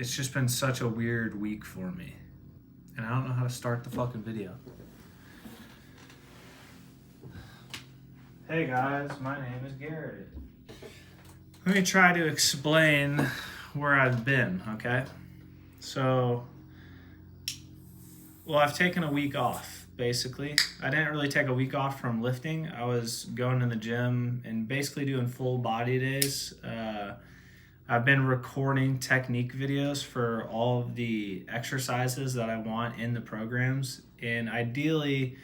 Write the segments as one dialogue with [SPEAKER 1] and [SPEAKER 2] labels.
[SPEAKER 1] it's just been such a weird week for me. And I don't know how to start the fucking video. Hey guys, my name is Garrett. Let me try to explain where I've been, okay? So, I've taken a week off, basically. I didn't really take a week off from lifting. I was going to the gym and basically doing full body days. I've been recording technique videos for all of the exercises that I want in the programs. And ideally,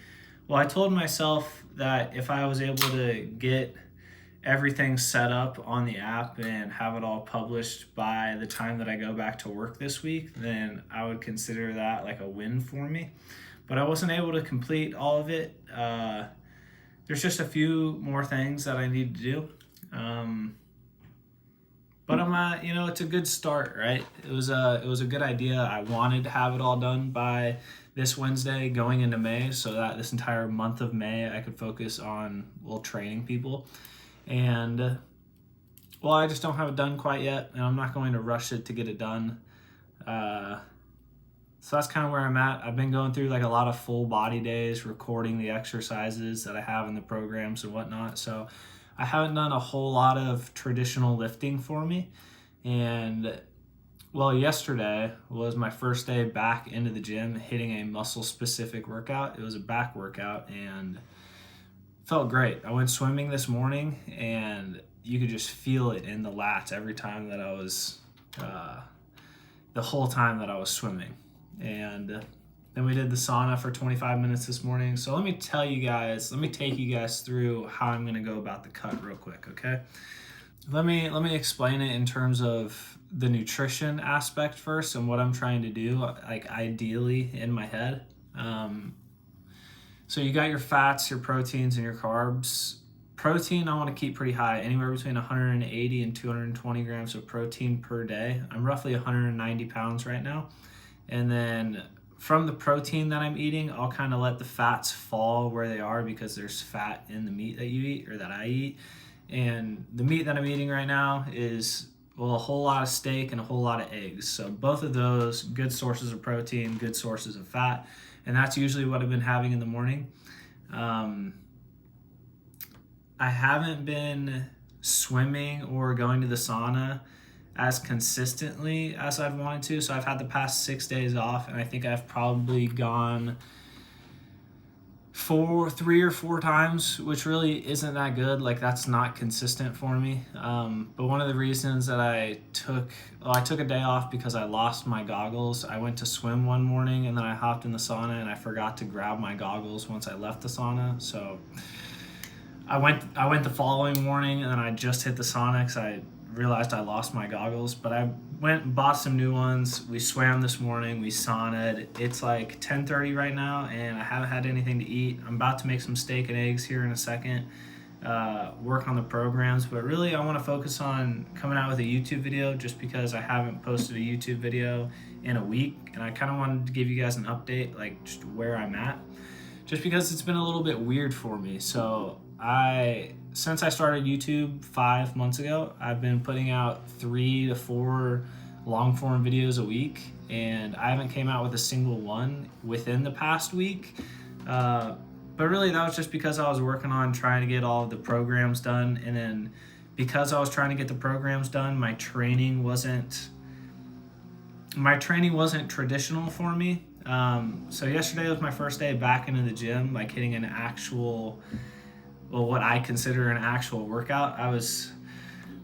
[SPEAKER 1] I told myself that if I was able to get everything set up on the app and have it all published by the time that I go back to work this week, then I would consider that like a win for me. But I wasn't able to complete all of it. There's just a few more things that I need to do. But it's a good start, right? It was a good idea. I wanted to have it all done by this Wednesday going into May, so that this entire month of May I could focus on training people. And I just don't have it done quite yet, and I'm not going to rush it to get it done. So that's kind of where I'm at. I've been going through like a lot of full body days, recording the exercises that I have in the programs and whatnot. So I haven't done a whole lot of traditional lifting for me. And yesterday was my first day back into the gym, hitting a muscle specific workout. It was a back workout and felt great. I went swimming this morning and you could just feel it in the lats every time that I was, the whole time that I was swimming. And then we did the sauna for 25 minutes this morning. So let me take you guys through how I'm gonna go about the cut real quick, okay? Let me explain it in terms of the nutrition aspect first and what I'm trying to do, like ideally in my head. So you got your fats, your proteins, and your carbs. Protein I want to keep pretty high, anywhere between 180 and 220 grams of protein per day. I'm roughly 190 pounds right now. And then from the protein that I'm eating, I'll kind of let the fats fall where they are because there's fat in the meat that you eat or that I eat. And the meat that I'm eating right now is, a whole lot of steak and a whole lot of eggs. So both of those, good sources of protein, good sources of fat. And that's usually what I've been having in the morning. I haven't been swimming or going to the sauna as consistently as I've wanted to. So I've had the past 6 days off, and I think I've probably gone 3 or 4 times, which really isn't that good. Like, that's not consistent for me. But one of the reasons that I took a day off because I lost my goggles. I went to swim one morning and then I hopped in the sauna and I forgot to grab my goggles once I left the sauna. So I went the following morning and then I just hit the sauna because I realized I lost my goggles, but I went and bought some new ones. We swam this morning, we saunaed. It's like 10:30 right now and I haven't had anything to eat. I'm about to make some steak and eggs here in a second, work on the programs, but really I want to focus on coming out with a YouTube video just because I haven't posted a YouTube video in a week, and I kind of wanted to give you guys an update, like just where I'm at, just because it's been a little bit weird for me. So since I started YouTube 5 months ago, I've been putting out 3 to 4 long form videos a week, and I haven't came out with a single one within the past week. But really that was just because I was working on trying to get all of the programs done, and then because I was trying to get the programs done, my training wasn't traditional for me. So yesterday was my first day back into the gym, like hitting an actual, what I consider an actual workout. I was,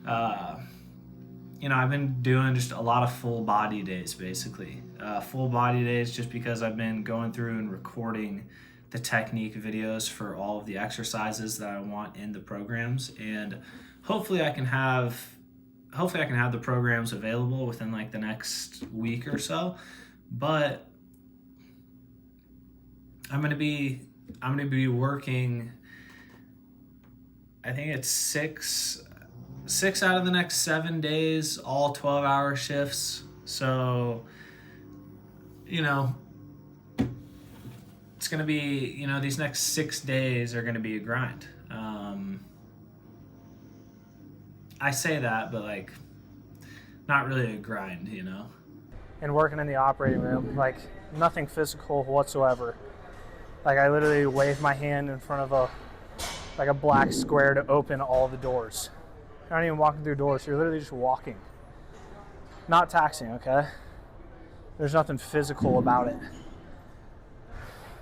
[SPEAKER 1] I've been doing just a lot of full body days, basically. Full body days just because I've been going through and recording the technique videos for all of the exercises that I want in the programs. And hopefully I can have the programs available within like the next week or so. But I'm going to be working, I think it's six out of the next 7 days, all 12-hour shifts. So, it's going to be, these next 6 days are going to be a grind. I say that, but like, not really a grind,
[SPEAKER 2] and working in the operating room, like nothing physical whatsoever. Like I literally wave my hand in front of a black square to open all the doors. You're not even walking through doors, you're literally just walking. Not taxing, okay? There's nothing physical about it.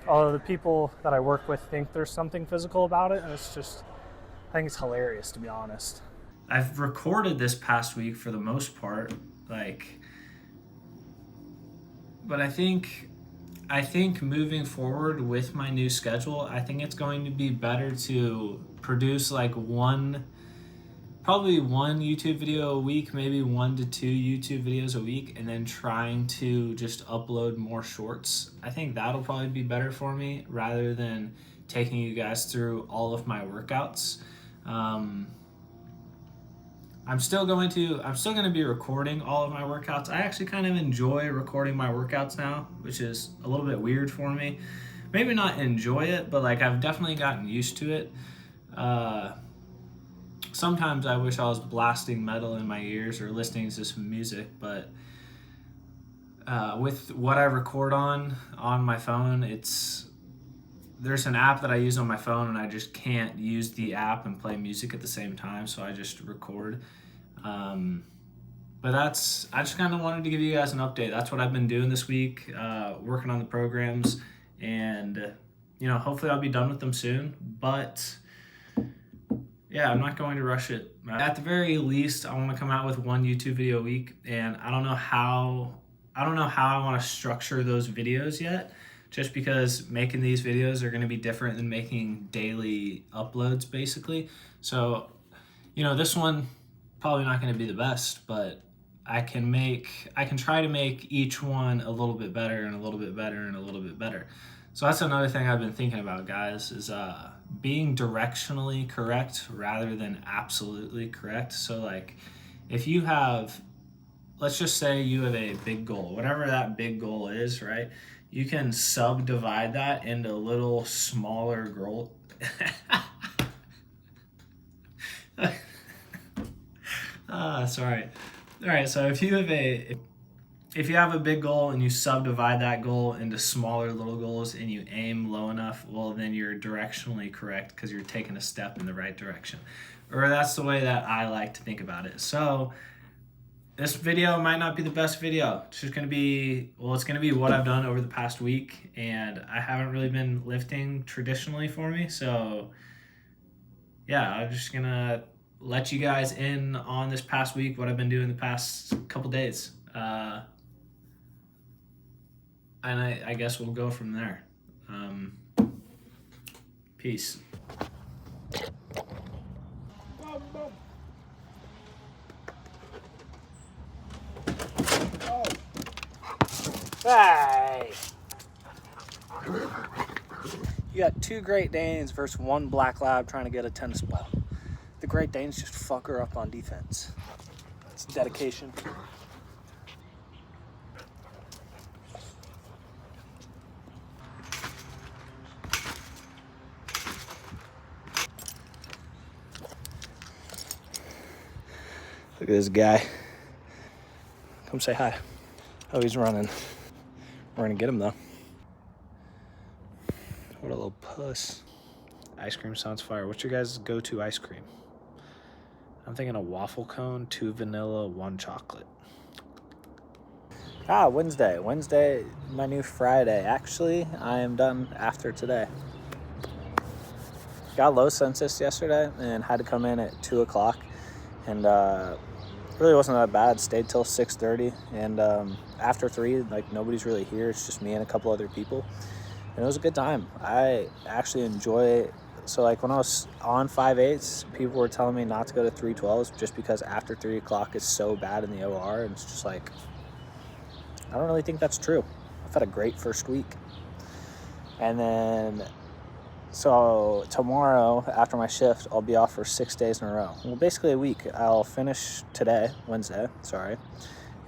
[SPEAKER 2] Although the people that I work with think there's something physical about it, and it's just, I think it's hilarious, to be honest.
[SPEAKER 1] I've recorded this past week for the most part, but I think moving forward with my new schedule, I think it's going to be better to produce like probably one YouTube video a week, maybe 1 to 2 YouTube videos a week, and then trying to just upload more shorts. I think that'll probably be better for me rather than taking you guys through all of my workouts. I'm still going to be recording all of my workouts. I actually kind of enjoy recording my workouts now, which is a little bit weird for me. Maybe not enjoy it, but like I've definitely gotten used to it. Sometimes I wish I was blasting metal in my ears or listening to some music, but with what I record on my phone, there's an app that I use on my phone, and I just can't use the app and play music at the same time, so I just record. But I just kind of wanted to give you guys an update. That's what I've been doing this week, working on the programs, and hopefully I'll be done with them soon. But yeah, I'm not going to rush it. At the very least, I want to come out with 1 YouTube video a week, and I don't know how I want to structure those videos yet, just because making these videos are going to be different than making daily uploads, basically. So, this one probably not going to be the best, but I can try to make each one a little bit better and a little bit better and a little bit better. So that's another thing I've been thinking about, guys, is being directionally correct rather than absolutely correct. So like if you have, let's just say you have a big goal, whatever that big goal is, right? You can subdivide that into little smaller goal. Sorry. All right, so if you have a big goal and you subdivide that goal into smaller little goals and you aim low enough, well, then you're directionally correct because you're taking a step in the right direction. Or that's the way that I like to think about it. So this video might not be the best video. It's just going to be, it's going to be what I've done over the past week, and I haven't really been lifting traditionally for me. So yeah, I'm just going to let you guys in on this past week, what I've been doing the past couple days. And I guess we'll go from there. Peace.
[SPEAKER 2] Hey! You got 2 Great Danes versus 1 Black Lab trying to get a tennis ball. The Great Danes just fuck her up on defense. It's dedication. Look at this guy. Come say hi. Oh, he's running. We're gonna get him though. What a little puss. Ice cream sounds fire. What's your guys' go-to ice cream? I'm thinking a waffle cone, 2 vanilla, 1 chocolate. Wednesday. Wednesday, my new Friday. Actually, I am done after today. Got low census yesterday and had to come in at 2 o'clock. And really wasn't that bad. Stayed till 6:30. And after 3, like nobody's really here. It's just me and a couple other people. And it was a good time. I actually enjoy. So like when I was on 5/8s, people were telling me not to go to 312s just because after 3 o'clock is so bad in the OR. And it's just like, I don't really think that's true. I've had a great first week. And then, so tomorrow after my shift, I'll be off for 6 days in a row. Well, basically a week. I'll finish today, Wednesday,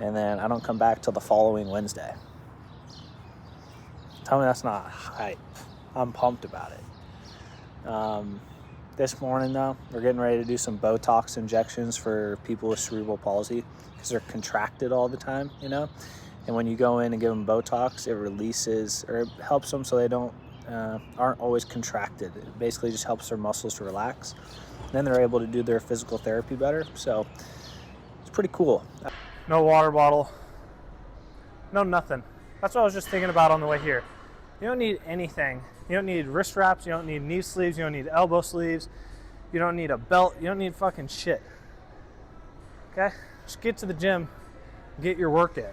[SPEAKER 2] and then I don't come back till the following Wednesday. Tell me that's not hype. I'm pumped about it. This morning though, we're getting ready to do some Botox injections for people with cerebral palsy because they're contracted all the time, And when you go in and give them Botox, it releases, or it helps them so they aren't always contracted. It basically just helps their muscles to relax. Then they're able to do their physical therapy better. So it's pretty cool.
[SPEAKER 3] No water bottle, no nothing. That's what I was just thinking about on the way here. You don't need anything. You don't need wrist wraps, you don't need knee sleeves, you don't need elbow sleeves, you don't need a belt, you don't need fucking shit. Okay? Just get to the gym, get your work in.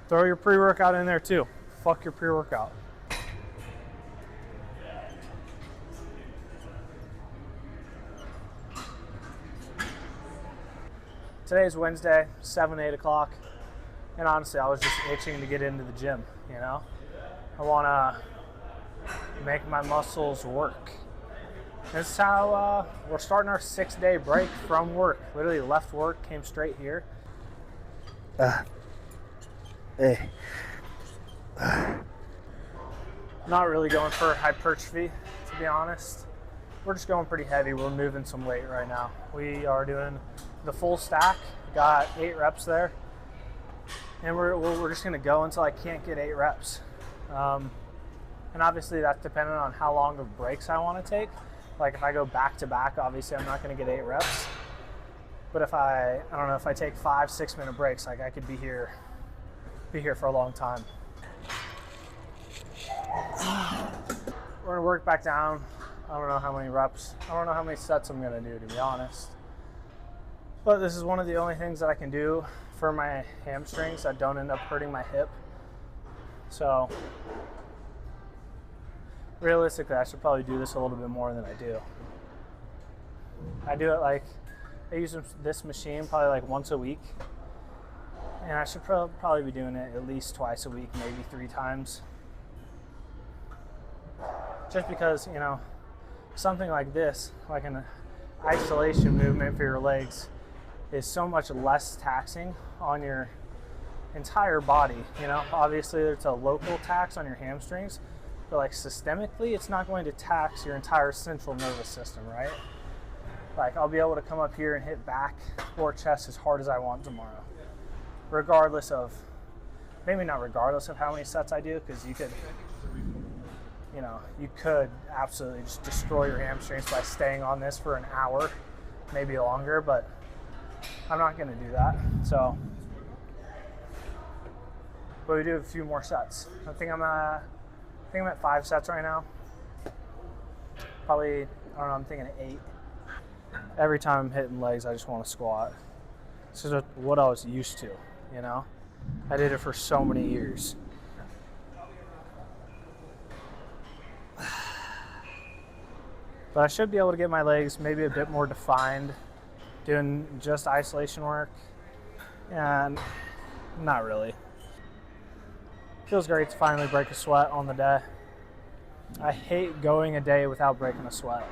[SPEAKER 3] Throw your pre-workout in there too. Fuck your pre-workout. Today's Wednesday, 8 o'clock, and honestly, I was just itching to get into the gym, you know? I wanna make my muscles work. This is how we're starting our 6-day break from work. Literally left work, came straight here.
[SPEAKER 2] Hey.
[SPEAKER 3] Not really going for hypertrophy, to be honest. We're just going pretty heavy. We're moving some weight right now. We are doing the full stack. Got 8 reps there. And we're just gonna go until I can't get 8 reps. And obviously that's dependent on how long of breaks I wanna take. Like if I go back to back, obviously I'm not gonna get 8 reps. But if I don't know, if I take 5-6 minute breaks, like I could be here for a long time. We're gonna work back down. I don't know how many reps. I don't know how many sets I'm gonna do, to be honest. But this is one of the only things that I can do for my hamstrings that don't end up hurting my hip. So realistically, I should probably do this a little bit more than I do. I do it like, I use this machine probably like once a week. And I should probably be doing it at least twice a week, maybe 3 times. Just because, you know, something like this, like an isolation movement for your legs, is so much less taxing on your entire body. You know, obviously there's a local tax on your hamstrings, but like systemically, it's not going to tax your entire central nervous system, right? Like I'll be able to come up here and hit back or chest as hard as I want tomorrow. Regardless of, maybe not regardless of how many sets I do, because you could absolutely just destroy your hamstrings by staying on this for an hour, maybe longer, but I'm not going to do that. So, but we do a few more sets. I think I'm at 5 sets right now. Probably, I don't know, I'm thinking 8. Every time I'm hitting legs, I just want to squat. This is what I was used to, you know? I did it for so many years. But I should be able to get my legs maybe a bit more defined doing just isolation work. And not really. Feels great to finally break a sweat on the day. I hate going a day without breaking a sweat.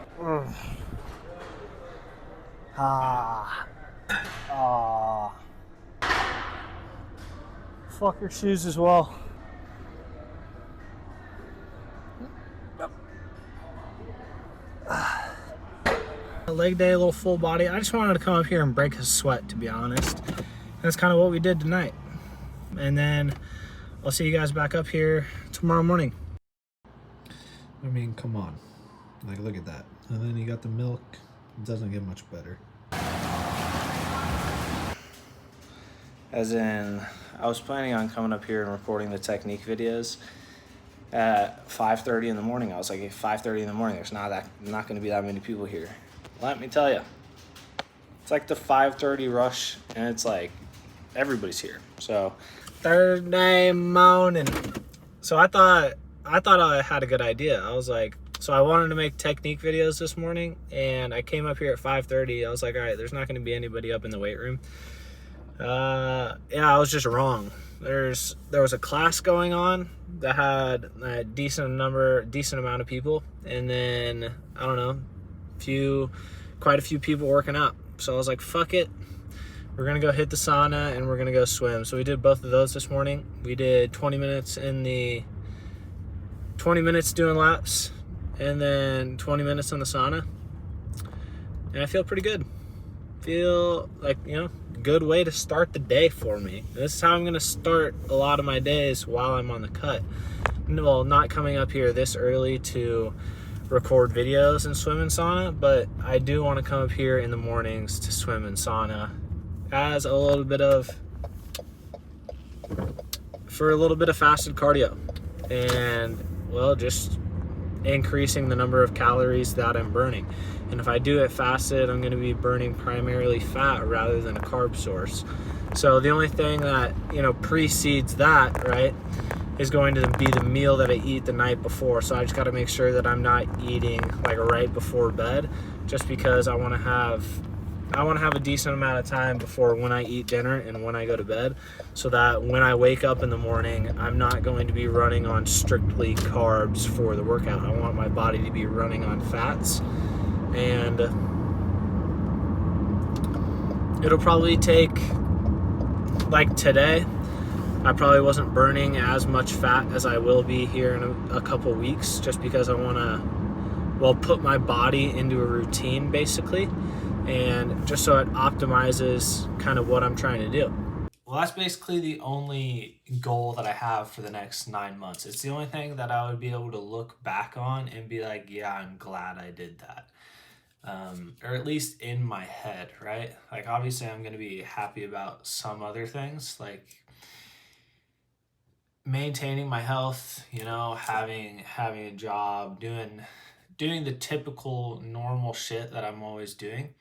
[SPEAKER 3] Fuck your shoes as well. Leg day, a little full body. I just wanted to come up here and break a sweat, to be honest. That's kind of what we did tonight. And then I'll see you guys back up here tomorrow morning.
[SPEAKER 4] I mean, come on. Like, look at that. And then you got the milk. It doesn't get much better.
[SPEAKER 1] As in, I was planning on coming up here and recording the technique videos at 5:30 in the morning. I was like, at 5:30 in the morning, there's not going to be that many people here. Let me tell you, it's like the 5:30 rush, and it's like everybody's here. So Thursday morning. So I thought I had a good idea. I was like, so I wanted to make technique videos this morning, and I came up here at 5:30. I was like, all right, there's not going to be anybody up in the weight room. Yeah, I was just wrong. There was a class going on that had a decent amount of people, and then I don't know, quite a few people working out. So I was like, fuck it, we're gonna go hit the sauna and we're gonna go swim. So we did both of those this morning. We did 20 minutes doing laps, and then 20 minutes in the sauna, and I feel pretty good. feel like, good way to start the day for me. This is how I'm going to start a lot of my days while I'm on the cut. Well, not coming up here this early to record videos and swim in sauna, but I do want to come up here in the mornings to swim in sauna as a little bit of fasted cardio, and well, just increasing the number of calories that I'm burning. And if I do it fasted, I'm going to be burning primarily fat rather than a carb source. So the only thing that precedes that, right, is going to be the meal that I eat the night before. So I just got to make sure that I'm not eating like right before bed, just because I want to have a decent amount of time before when I eat dinner and when I go to bed, so that when I wake up in the morning, I'm not going to be running on strictly carbs for the workout. I want my body to be running on fats, and it'll probably take, like today, I probably wasn't burning as much fat as I will be here in a couple weeks, just because I want to, put my body into a routine basically, and just so it optimizes kind of what I'm trying to do. Well, that's basically the only goal that I have for the next 9 months. It's the only thing that I would be able to look back on and be like, yeah, I'm glad I did that. Or at least in my head, right? Like, obviously I'm going to be happy about some other things, like maintaining my health, having a job, doing the typical normal shit that I'm always doing.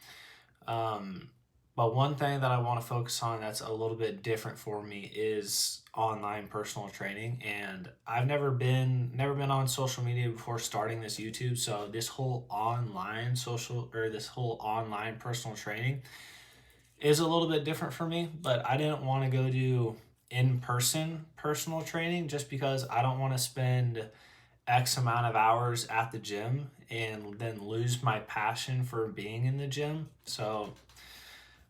[SPEAKER 1] But one thing that I want to focus on that's a little bit different for me is online personal training. And I've never been on social media before starting this YouTube. So this whole online personal training is a little bit different for me, but I didn't want to go do in-person personal training just because I don't want to spend X amount of hours at the gym and then lose my passion for being in the gym. So,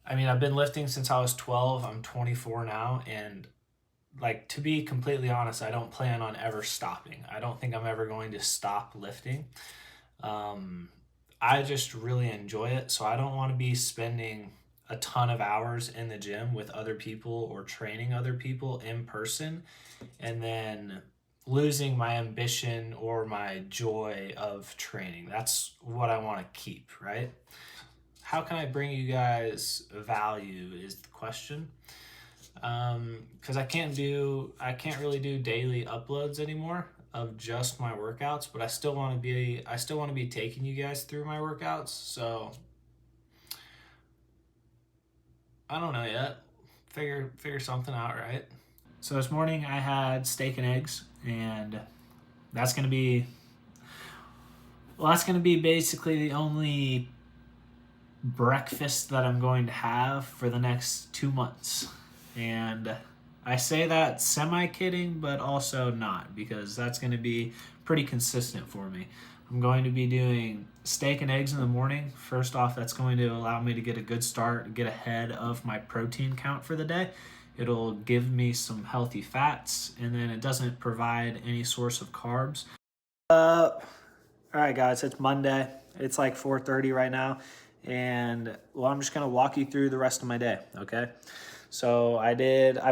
[SPEAKER 1] I mean, I've been lifting since I was 12. I'm 24 now. And like, to be completely honest, I don't plan on ever stopping. I don't think I'm ever going to stop lifting. I just really enjoy it. So I don't want to be spending a ton of hours in the gym with other people or training other people in person and then losing my ambition or my joy of training. That's what I want to keep, right? How can I bring you guys value is the question. Because I can't really do daily uploads anymore of just my workouts, but I still want to be taking you guys through my workouts. So I don't know yet. Figure something out, right? So this morning I had steak and eggs, and that's gonna be basically the only breakfast that I'm going to have for the next 2 months. And I say that semi-kidding, but also not, because that's going to be pretty consistent for me. I'm going to be doing steak and eggs in the morning. First off, that's going to allow me to get a good start, get ahead of my protein count for the day. It'll give me some healthy fats, and then it doesn't provide any source of carbs. All right, guys, it's Monday. It's like 4:30 right now. And well, I'm just going to walk you through the rest of my day, okay? So I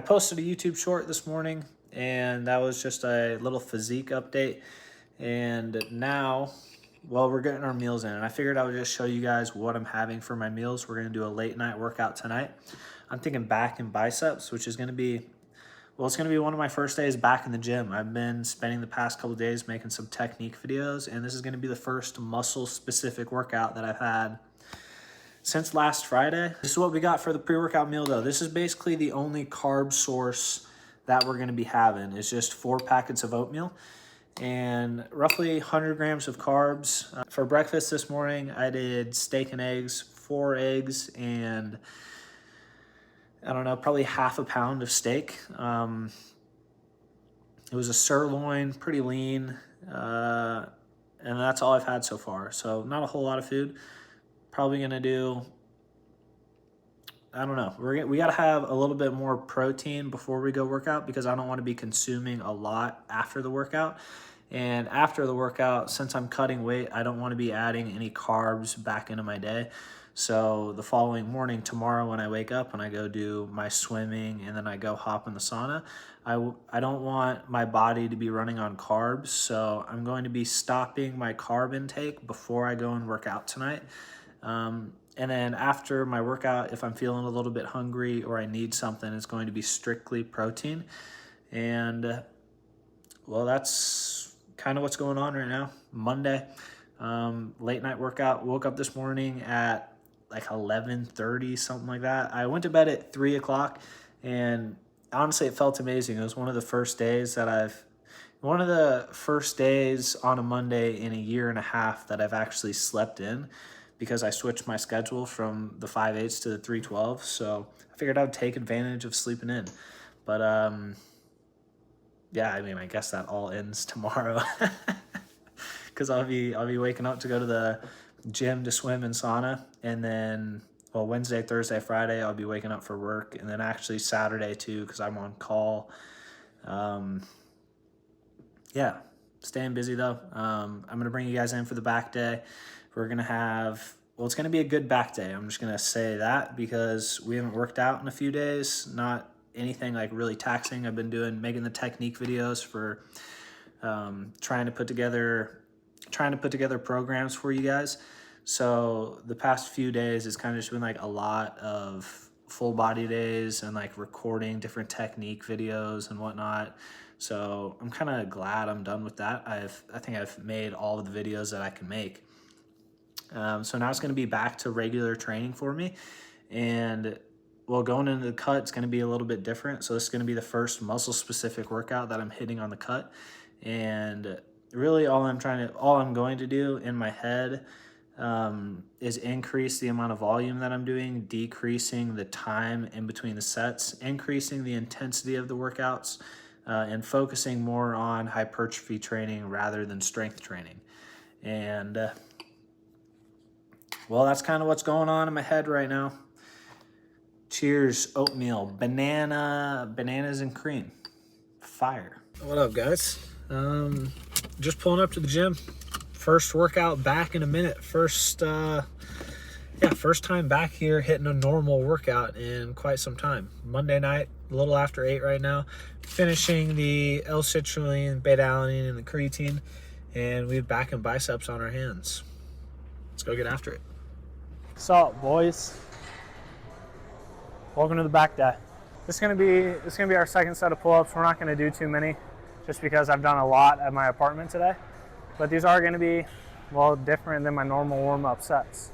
[SPEAKER 1] posted a YouTube short this morning, and that was just a little physique update. And now, well, we're getting our meals in, and I figured I would just show you guys what I'm having for my meals. We're going to do a late night workout tonight. I'm thinking back and biceps, which is going to be, well, it's going to be one of my first days back in the gym. I've been spending the past couple of days making some technique videos, and this is going to be the first muscle-specific workout that I've had since last Friday. This is what we got for the pre-workout meal, though. This is basically the only carb source that we're going to be having. It's just 4 packets of oatmeal and roughly 100 grams of carbs. For breakfast this morning, I did steak and eggs, 4 eggs, and I don't know, probably half a pound of steak. It was a sirloin, pretty lean, and that's all I've had so far. So not a whole lot of food. Probably going to do, I don't know. We got to have a little bit more protein before we go work out, because I don't want to be consuming a lot after the workout. And after the workout, since I'm cutting weight, I don't want to be adding any carbs back into my day. So the following morning, tomorrow, when I wake up and I go do my swimming and then I go hop in the sauna, I don't want my body to be running on carbs. So I'm going to be stopping my carb intake before I go and work out tonight. And then after my workout, if I'm feeling a little bit hungry or I need something, it's going to be strictly protein. And well, that's kind of what's going on right now. Monday, late night workout. Woke up this morning at like 11:30, something like that. I went to bed at 3 o'clock, and honestly, it felt amazing. It was one of the first days on a Monday in a year and a half that I've actually slept in, because I switched my schedule from the 5/8 to the 3/12. So I figured I would take advantage of sleeping in. But yeah, I mean, I guess that all ends tomorrow, because I'll be waking up to go to the gym to swim and sauna, and then Wednesday, Thursday, Friday I'll be waking up for work, and then actually Saturday too, because I'm on call. Yeah, staying busy though. I'm gonna bring you guys in for the back day. We're gonna have it's gonna be a good back day. I'm just gonna say that because we haven't worked out in a few days. Not anything like really taxing. I've been making the technique videos for trying to put together programs for you guys. So the past few days has kind of just been like a lot of full body days and like recording different technique videos and whatnot. So I'm kind of glad I'm done with that. I think I've made all of the videos that I can make. So now it's going to be back to regular training for me. And going into the cut, it's going to be a little bit different. So this is going to be the first muscle specific workout that I'm hitting on the cut. And really all I'm going to do in my head is increase the amount of volume that I'm doing, decreasing the time in between the sets, increasing the intensity of the workouts, and focusing more on hypertrophy training rather than strength training. And that's kind of what's going on in my head right now. Cheers, oatmeal, bananas and cream. Fire.
[SPEAKER 3] What up, guys? Just pulling up to the gym. First workout back in a minute. First time back here hitting a normal workout in quite some time. Monday night, a little after 8 right now. Finishing the L-citrulline, beta-alanine, and the creatine. And we're back in biceps on our hands. Let's go get after it. What's up, boys? Welcome to the back day. This is gonna be our second set of pull-ups. We're not gonna do too many, just because I've done a lot at my apartment today. But these are gonna be different than my normal warm-up sets.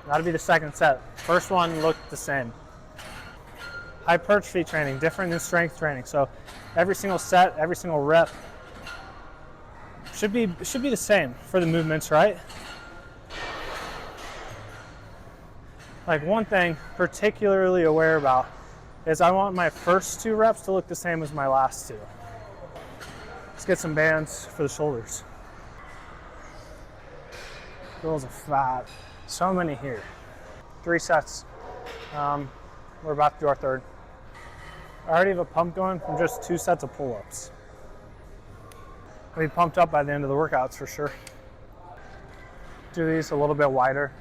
[SPEAKER 3] That'll be the second set. First one looked the same. Hypertrophy training, different than strength training. So every single set, every single rep should be the same for the movements, right? Like, one thing particularly aware about is I want my first 2 reps to look the same as my last 2. Let's get some bands for the shoulders. Girls are fat. So many here. 3 sets. We're about to do our third. I already have a pump going from just 2 sets of pull-ups. I'll be pumped up by the end of the workouts for sure. Do these a little bit wider.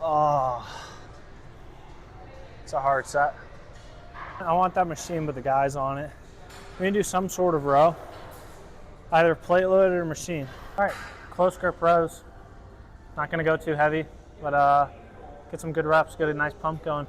[SPEAKER 3] Oh, it's a hard set. I want that machine with the guys on it. We can do some sort of row, either plate loaded or machine. All right, close grip rows. Not gonna go too heavy, but get some good reps, get a nice pump going.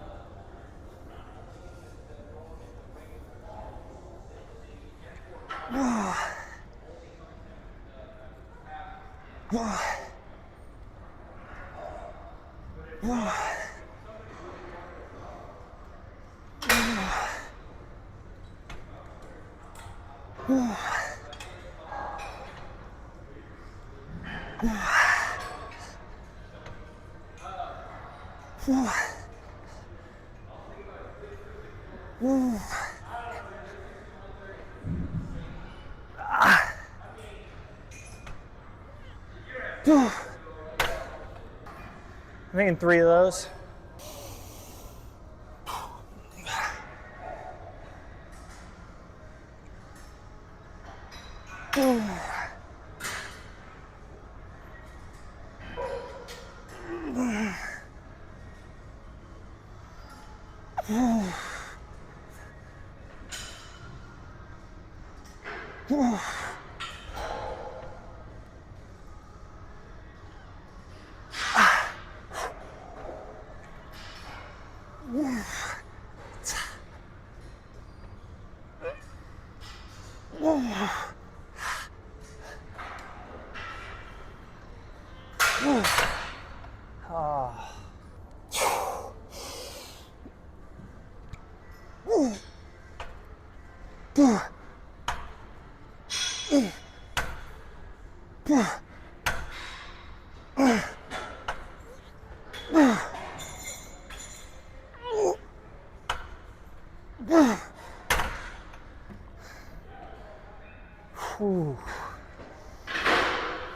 [SPEAKER 3] I'm thinking 3 of those.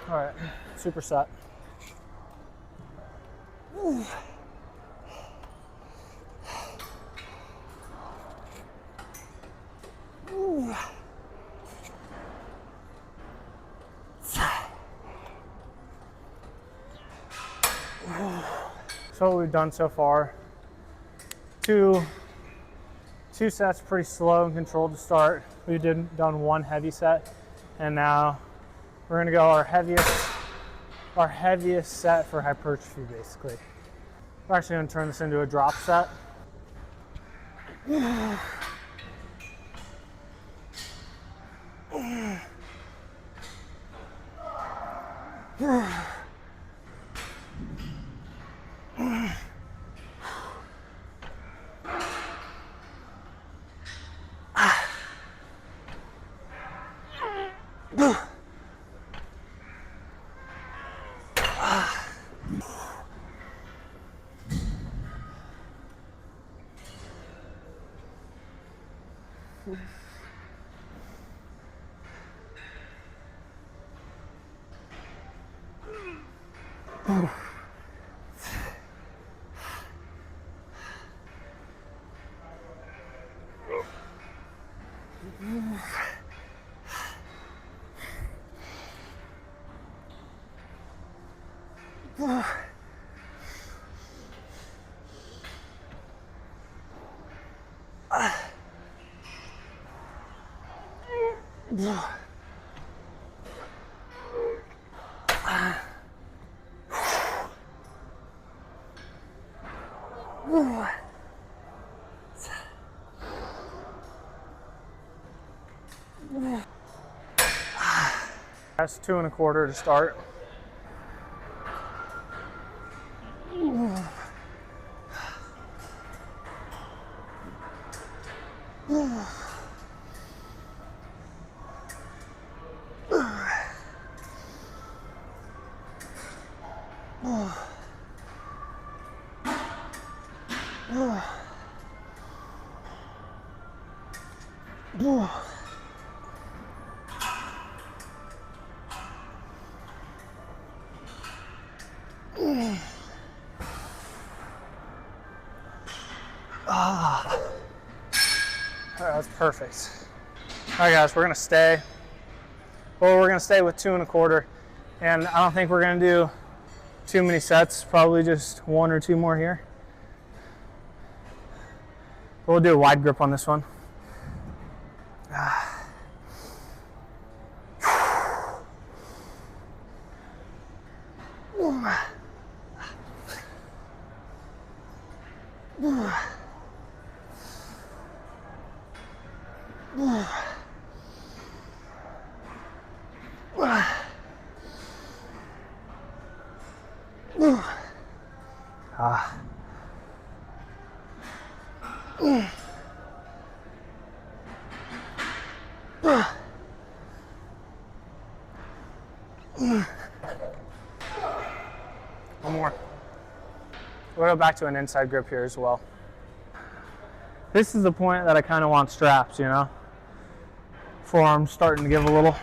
[SPEAKER 3] All right, super set. So what we've done so far, two sets pretty slow and controlled to start. We've done 1 heavy set, and now we're gonna go our heaviest set for hypertrophy, basically. We're actually gonna turn this into a drop set. That's 2 1/4 to start. All right, that's perfect. All right, guys, we're gonna stay. Well, we're gonna stay with 2 1/4, and I don't think we're gonna do too many sets, probably just 1 or 2 more here. But we'll do a wide grip on this one. One more. We'll go back to an inside grip here as well. This is the point that I kind of want straps, you know? Forearm's starting to give a little.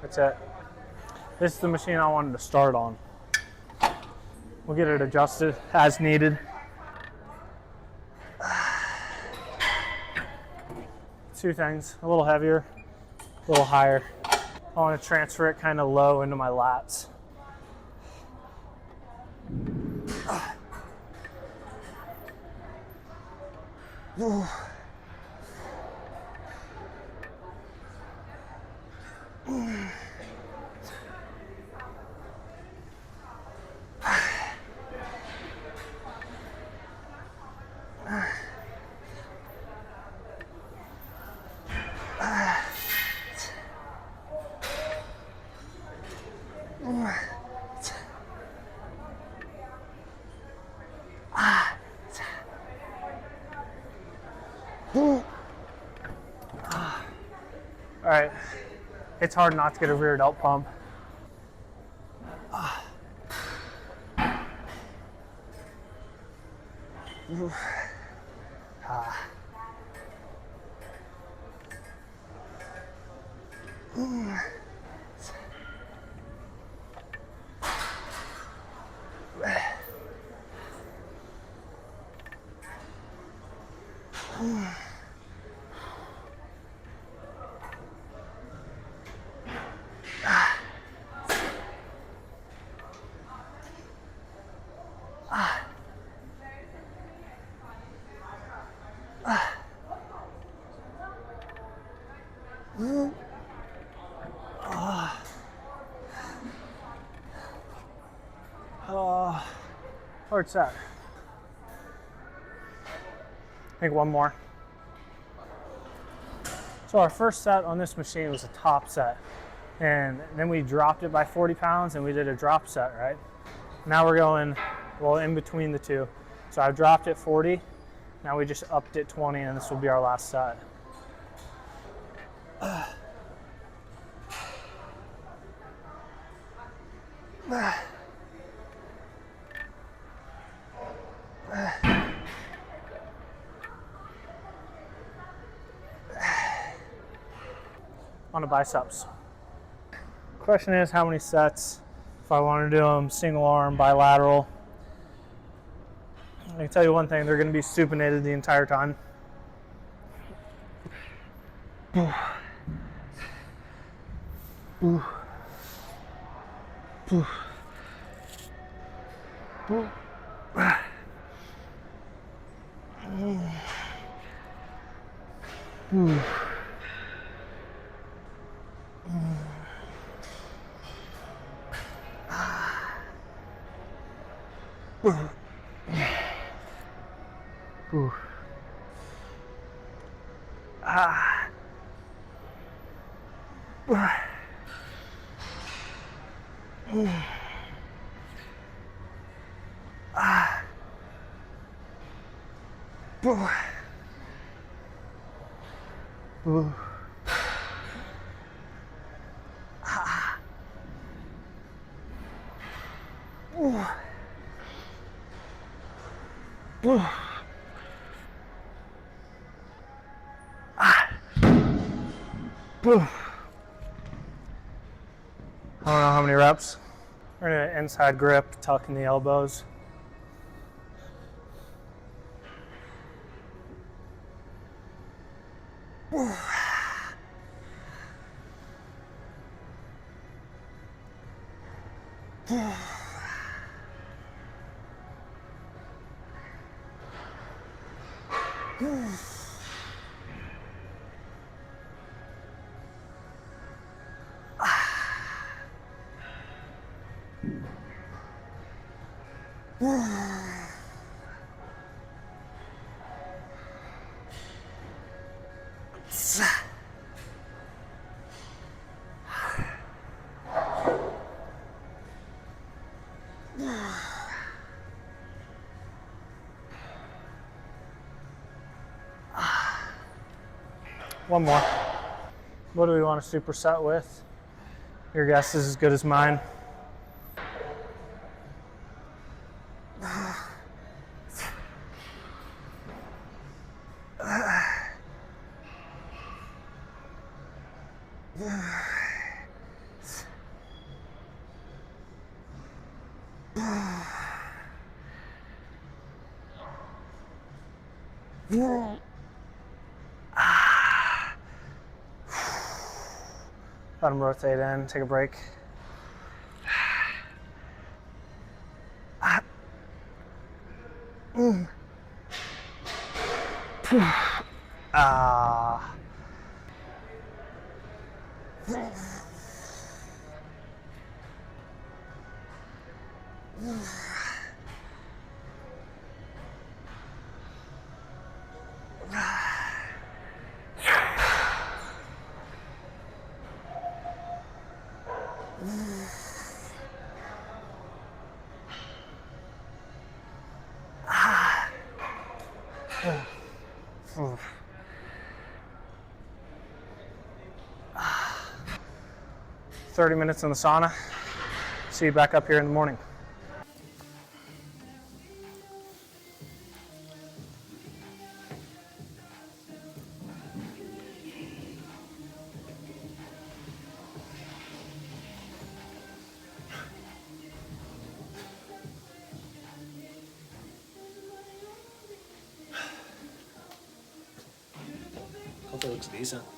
[SPEAKER 3] That's it. This is the machine I wanted to start on. We'll get it adjusted as needed. Two things, a little heavier, a little higher. I want to transfer it kind of low into my lats. All right, it's hard not to get a rear delt pump. Hard set. I think one more. So our first set on this machine was a top set, and then we dropped it by 40 pounds and we did a drop set, right? Now we're going, well, in between the two. So I dropped it 40, now we just upped it 20, and this will be our last set. On the biceps. Question is how many sets, if I want to do them single arm, bilateral. I can tell you one thing, they're going to be supinated the entire time. I don't know how many reps. We're gonna inside grip, tucking the elbows. One more. What do we want to superset with? Your guess is as good as mine. Let them rotate in, take a break. Ah. Oof. 30 minutes in the sauna. See you back up here in the morning.
[SPEAKER 2] Hopefully it looks decent.